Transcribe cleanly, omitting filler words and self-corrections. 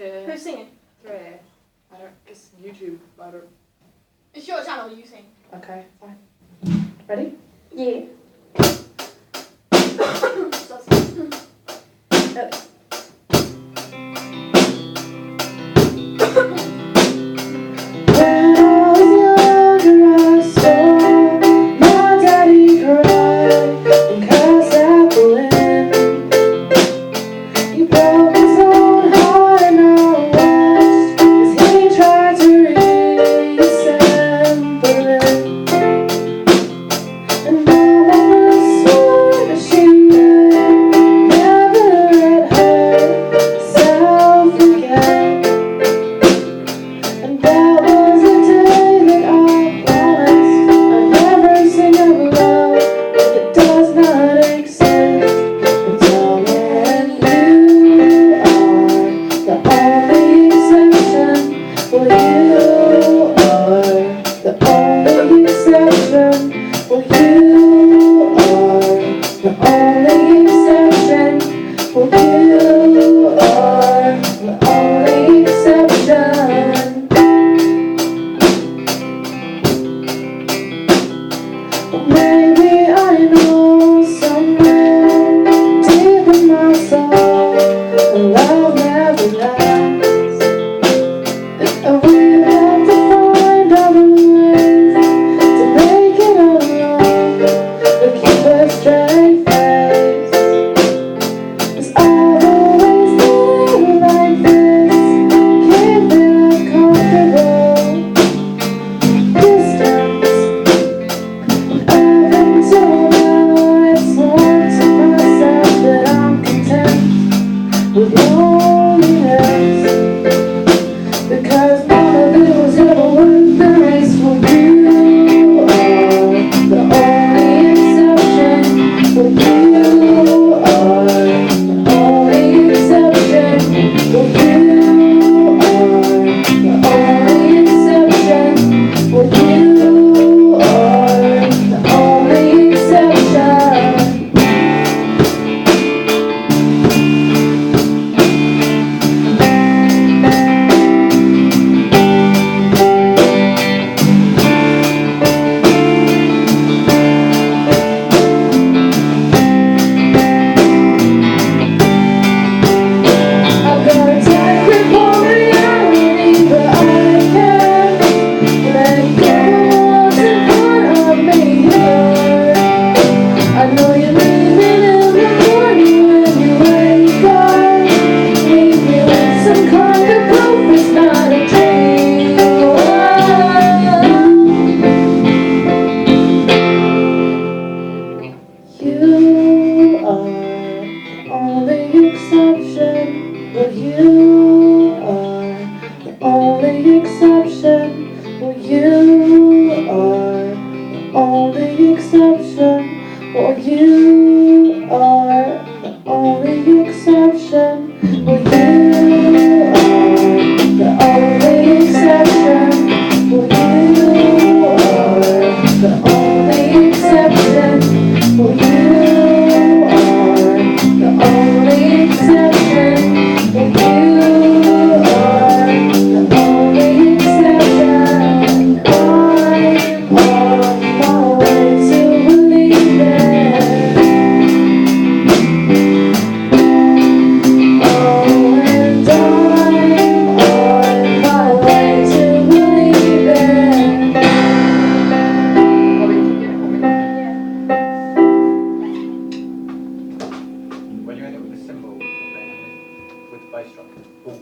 Who's singing? 3. I don't. It's YouTube. I don't. It's your channel, you sing. Okay, fine. Ready? Yeah. Maybe I know somewhere deep in my soul love never lasts, and we have to find other ways to make it alone, but keep a straight face. 'Cause I've always lived like this, keep it comfortable distance. With loneliness, because none of it was ever worth the risk. For you are the only exception. For you are the only exception. For you are the only exception. For you are the only exception. Well, you are the only exception. Well, you are the only exception. Well, you are the only exception. Well, you are the only exception. Well, you are the only exception. Well, you are the only exception. Well, you are the only exception. I'm on my way to believing. Oh, and I'm on my way to believing. When you end up with the cymbal, with the bass drum, boom.